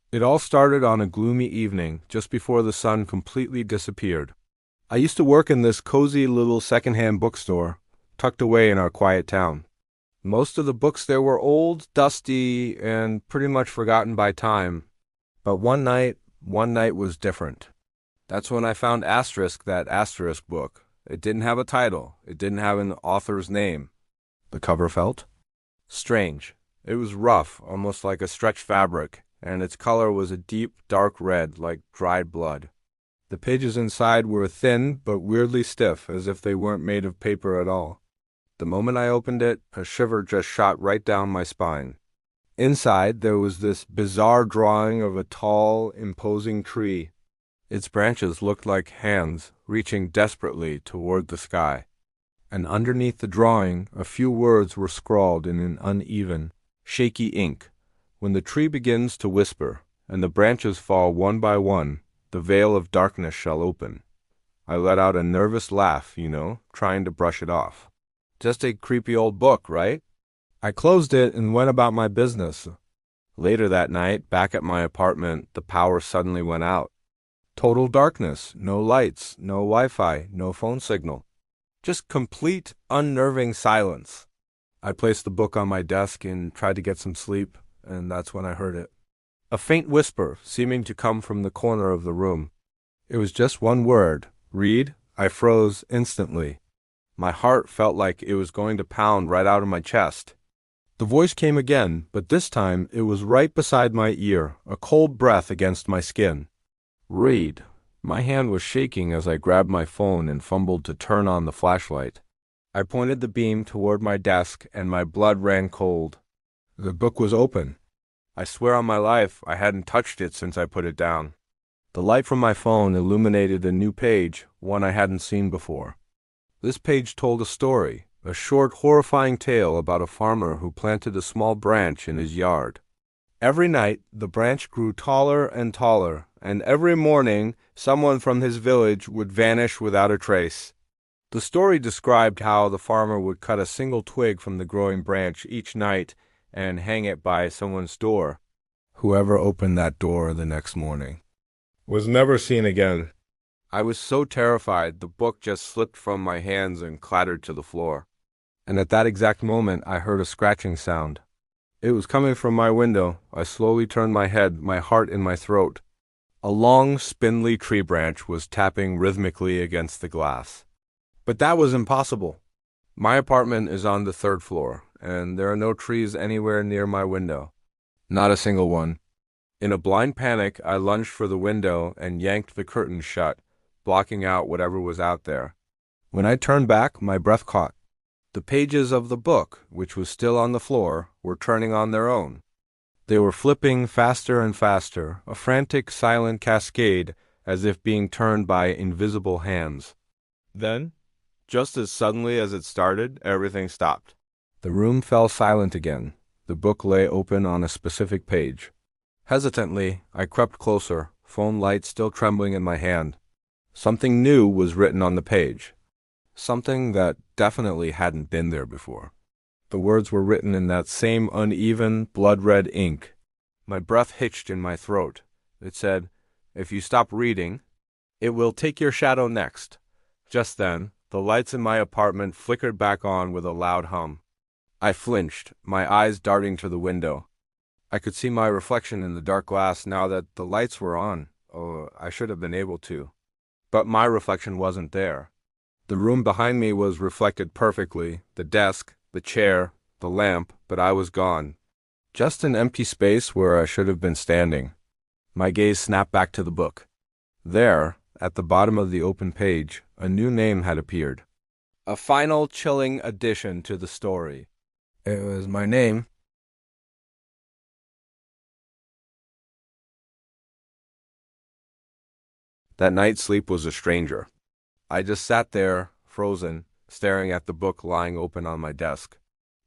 It all started on a gloomy evening just before the sun completely disappeared. I used to work in this cozy little secondhand bookstore, tucked away in our quiet town. Most of the books there were old, dusty, and pretty much forgotten by time. But one night was different. That's when I found Asterisk, that Asterisk book. It didn't have a title. It didn't have an author's name. The cover felt strange. It was rough, almost like a stretched fabric, and its color was a deep, dark red, like dried blood. The pages inside were thin but weirdly stiff, as if they weren't made of paper at all. The moment I opened it, a shiver just shot right down my spine. Inside, there was this bizarre drawing of a tall, imposing tree. Its branches looked like hands reaching desperately toward the sky. And underneath the drawing, a few words were scrawled in an uneven, shaky ink. When the tree begins to whisper, and the branches fall one by one, the veil of darkness shall open. I let out a nervous laugh, trying to brush it off. Just a creepy old book, right? I closed it and went about my business. Later that night, back at my apartment, the power suddenly went out. Total darkness, no lights, no Wi-Fi, no phone signal. Just complete, unnerving silence. I placed the book on my desk and tried to get some sleep, and that's when I heard it. A faint whisper, seeming to come from the corner of the room. It was just one word, read. I froze instantly. My heart felt like it was going to pound right out of my chest. The voice came again, but this time it was right beside my ear, a cold breath against my skin. Read. My hand was shaking as I grabbed my phone and fumbled to turn on the flashlight. I pointed the beam toward my desk, and my blood ran cold. The book was open. I swear on my life I hadn't touched it since I put it down. The light from my phone illuminated a new page, one I hadn't seen before. This page told a story, a short, horrifying tale about a farmer who planted a small branch in his yard. Every night, the branch grew taller and taller, and every morning, someone from his village would vanish without a trace. The story described how the farmer would cut a single twig from the growing branch each night and hang it by someone's door. Whoever opened that door the next morning was never seen again. I was so terrified the book just slipped from my hands and clattered to the floor. And at that exact moment I heard a scratching sound. It was coming from my window. I slowly turned my head, my heart in my throat. A long, spindly tree branch was tapping rhythmically against the glass. But that was impossible. My apartment is on the 3rd floor, and there are no trees anywhere near my window. Not a single one. In a blind panic, I lunged for the window and yanked the curtains shut, blocking out whatever was out there. When I turned back, my breath caught. The pages of the book, which was still on the floor, were turning on their own. They were flipping faster and faster, a frantic, silent cascade, as if being turned by invisible hands. Then, just as suddenly as it started, everything stopped. The room fell silent again. The book lay open on a specific page. Hesitantly, I crept closer, phone light still trembling in my hand. Something new was written on the page. Something that definitely hadn't been there before. The words were written in that same uneven, blood-red ink. My breath hitched in my throat. It said, "If you stop reading, it will take your shadow next." Just then, the lights in my apartment flickered back on with a loud hum. I flinched, my eyes darting to the window. I could see my reflection in the dark glass now that the lights were on. Oh, I should have been able to. But my reflection wasn't there. The room behind me was reflected perfectly, the desk, the chair, the lamp, but I was gone. Just an empty space where I should have been standing. My gaze snapped back to the book. There, at the bottom of the open page, a new name had appeared. A final chilling addition to the story. It was my name. That night's sleep was a stranger. I just sat there, frozen, staring at the book lying open on my desk.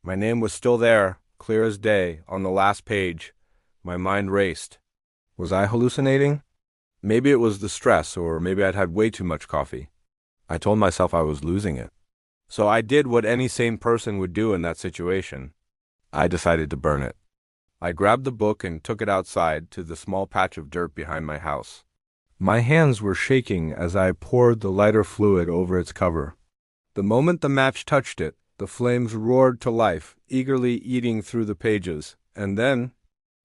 My name was still there, clear as day, on the last page. My mind raced. Was I hallucinating? Maybe it was the stress, or maybe I'd had way too much coffee. I told myself I was losing it. So I did what any sane person would do in that situation. I decided to burn it. I grabbed the book and took it outside to the small patch of dirt behind my house. My hands were shaking as I poured the lighter fluid over its cover. The moment the match touched it, the flames roared to life, eagerly eating through the pages, and then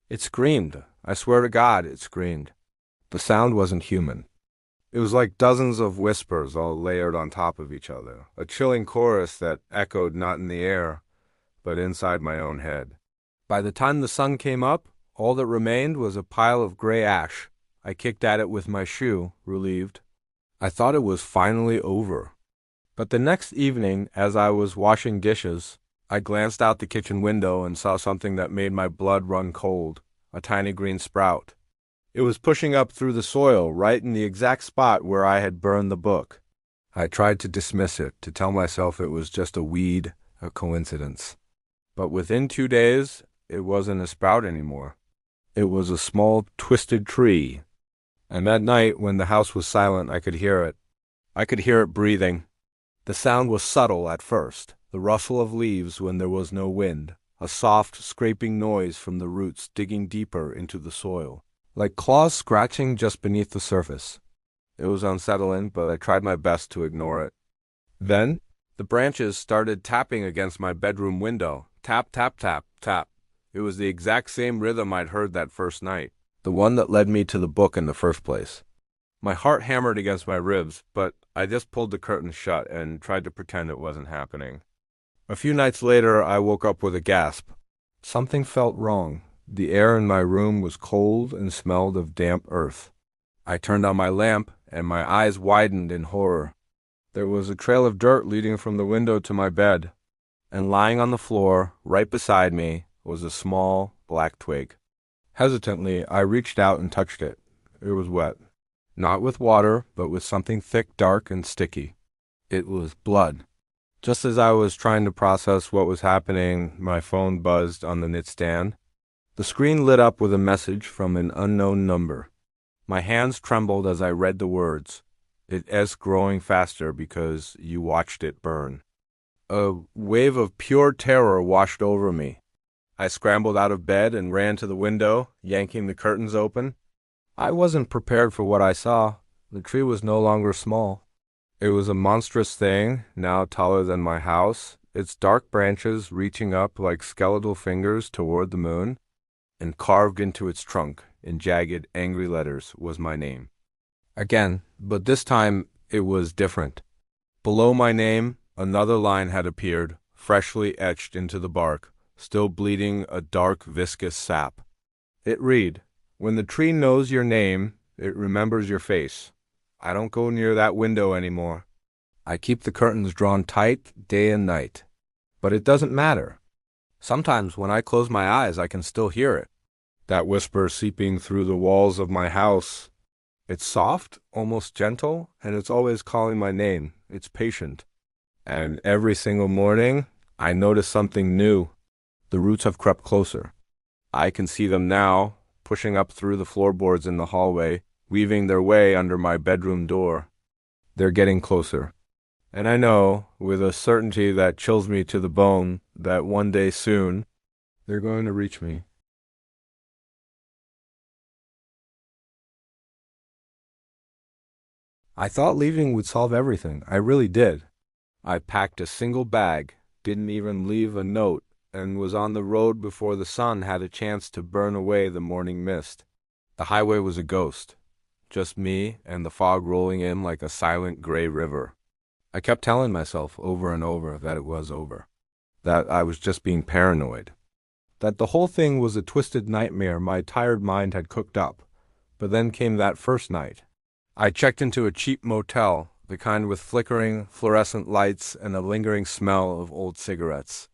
it screamed. I swear to God, it screamed. The sound wasn't human. It was like dozens of whispers all layered on top of each other, a chilling chorus that echoed not in the air, but inside my own head. By the time the sun came up, all that remained was a pile of gray ash. I kicked at it with my shoe, relieved. I thought it was finally over. But the next evening, as I was washing dishes, I glanced out the kitchen window and saw something that made my blood run cold, a tiny green sprout. It was pushing up through the soil, right in the exact spot where I had burned the book. I tried to dismiss it, to tell myself it was just a weed, a coincidence. But within 2 days, it wasn't a sprout anymore. It was a small, twisted tree. And that night, when the house was silent, I could hear it. I could hear it breathing. The sound was subtle at first, the rustle of leaves when there was no wind, a soft, scraping noise from the roots digging deeper into the soil, like claws scratching just beneath the surface. It was unsettling, but I tried my best to ignore it. Then, the branches started tapping against my bedroom window. Tap, tap, tap, tap. It was the exact same rhythm I'd heard that first night, the one that led me to the book in the first place. My heart hammered against my ribs, but I just pulled the curtains shut and tried to pretend it wasn't happening. A few nights later, I woke up with a gasp. Something felt wrong. The air in my room was cold and smelled of damp earth. I turned on my lamp, and my eyes widened in horror. There was a trail of dirt leading from the window to my bed, and lying on the floor, right beside me, was a small, black twig. Hesitantly, I reached out and touched it. It was wet. Not with water, but with something thick, dark, and sticky. It was blood. Just as I was trying to process what was happening, my phone buzzed on the nightstand. The screen lit up with a message from an unknown number. My hands trembled as I read the words. It is growing faster because you watched it burn. A wave of pure terror washed over me. I scrambled out of bed and ran to the window, yanking the curtains open. I wasn't prepared for what I saw. The tree was no longer small. It was a monstrous thing, now taller than my house, its dark branches reaching up like skeletal fingers toward the moon, and carved into its trunk, in jagged, angry letters, was my name. Again, but this time it was different. Below my name, another line had appeared, freshly etched into the bark, still bleeding a dark, viscous sap. It read, "When the tree knows your name, it remembers your face. I don't go near that window anymore. I keep the curtains drawn tight day and night. But it doesn't matter. Sometimes when I close my eyes, I can still hear it. That whisper seeping through the walls of my house. It's soft, almost gentle, and it's always calling my name. It's patient. And every single morning, I notice something new. The roots have crept closer. I can see them now, pushing up through the floorboards in the hallway, weaving their way under my bedroom door. They're getting closer. And I know, with a certainty that chills me to the bone, that one day soon, they're going to reach me. I thought leaving would solve everything. I really did. I packed a single bag, didn't even leave a note, and was on the road before the sun had a chance to burn away the morning mist. The highway was a ghost. Just me and the fog rolling in like a silent gray river. I kept telling myself over and over that it was over. That I was just being paranoid. That the whole thing was a twisted nightmare my tired mind had cooked up. But then came that first night. I checked into a cheap motel, the kind with flickering, fluorescent lights and a lingering smell of old cigarettes.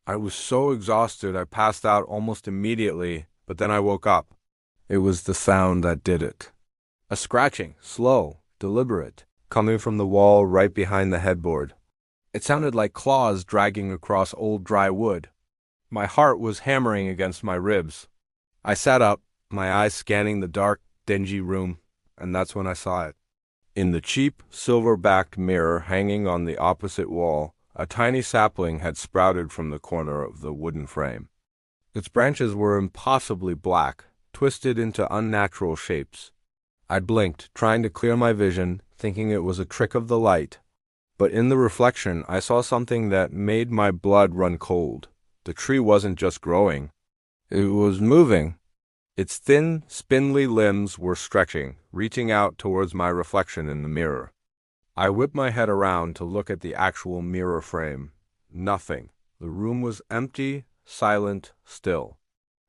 I was so exhausted I passed out almost immediately, but then I woke up. It was the sound that did it. A scratching, slow, deliberate, coming from the wall right behind the headboard. It sounded like claws dragging across old dry wood. My heart was hammering against my ribs. I sat up, my eyes scanning the dark, dingy room, and that's when I saw it. In the cheap, silver-backed mirror hanging on the opposite wall, a tiny sapling had sprouted from the corner of the wooden frame. Its branches were impossibly black, twisted into unnatural shapes. I blinked, trying to clear my vision, thinking it was a trick of the light. But in the reflection, I saw something that made my blood run cold. The tree wasn't just growing. It was moving. Its thin, spindly limbs were stretching, reaching out towards my reflection in the mirror. I whipped my head around to look at the actual mirror frame. Nothing. The room was empty, silent, still.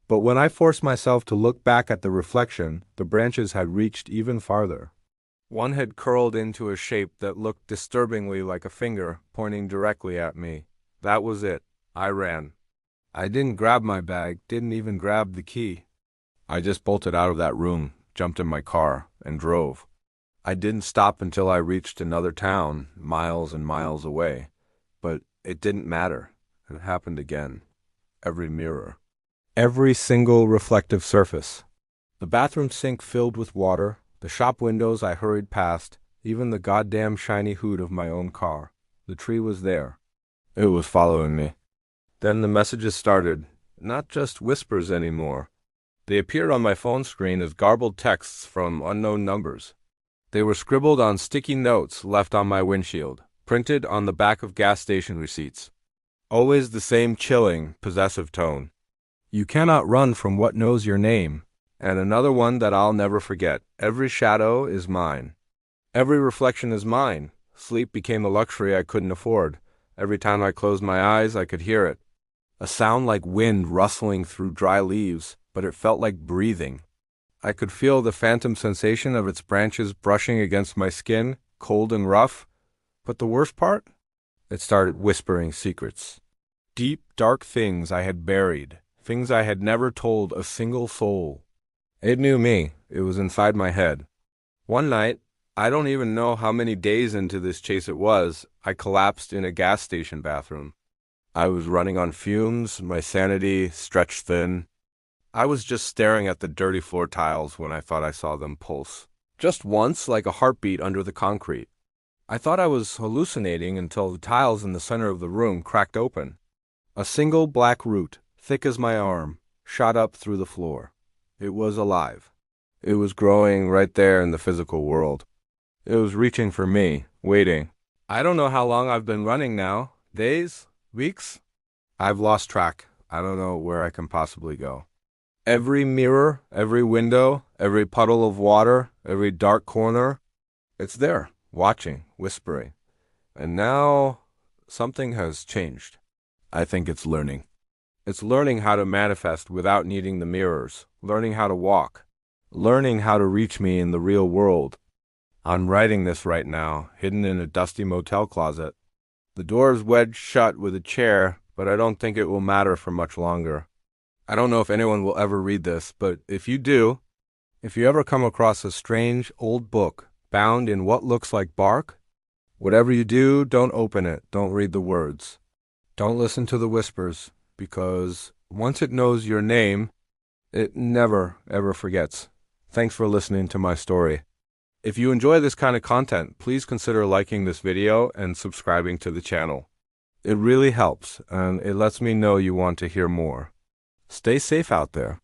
But when I forced myself to look back at the reflection, the branches had reached even farther. One had curled into a shape that looked disturbingly like a finger pointing directly at me. That was it. I ran. I didn't grab my bag, didn't even grab the key. I just bolted out of that room, jumped in my car, and drove. I didn't stop until I reached another town, miles and miles away. But it didn't matter. It happened again. Every mirror. Every single reflective surface. The bathroom sink filled with water, the shop windows I hurried past, even the goddamn shiny hood of my own car. The tree was there. It was following me. Then the messages started. Not just whispers anymore. They appeared on my phone screen as garbled texts from unknown numbers. They were scribbled on sticky notes left on my windshield, printed on the back of gas station receipts. Always the same chilling, possessive tone. You cannot run from what knows your name. And another one that I'll never forget. Every shadow is mine. Every reflection is mine. Sleep became a luxury I couldn't afford. Every time I closed my eyes, I could hear it. A sound like wind rustling through dry leaves, but it felt like breathing. I could feel the phantom sensation of its branches brushing against my skin, cold and rough. But the worst part? It started whispering secrets. Deep, dark things I had buried, things I had never told a single soul. It knew me. It was inside my head. One night, I don't even know how many days into this chase it was, I collapsed in a gas station bathroom. I was running on fumes, my sanity stretched thin. I was just staring at the dirty floor tiles when I thought I saw them pulse. Just once, like a heartbeat under the concrete. I thought I was hallucinating until the tiles in the center of the room cracked open. A single black root, thick as my arm, shot up through the floor. It was alive. It was growing right there in the physical world. It was reaching for me, waiting. I don't know how long I've been running now. Days? Weeks? I've lost track. I don't know where I can possibly go. Every mirror, every window, every puddle of water, every dark corner, it's there, watching, whispering. And now, something has changed. I think it's learning. It's learning how to manifest without needing the mirrors, learning how to walk, learning how to reach me in the real world. I'm writing this right now, hidden in a dusty motel closet. The door is wedged shut with a chair, but I don't think it will matter for much longer. I don't know if anyone will ever read this, but if you do, if you ever come across a strange old book bound in what looks like bark, whatever you do, don't open it, don't read the words. Don't listen to the whispers, because once it knows your name, it never, ever forgets. Thanks for listening to my story. If you enjoy this kind of content, please consider liking this video and subscribing to the channel. It really helps, and it lets me know you want to hear more. Stay safe out there.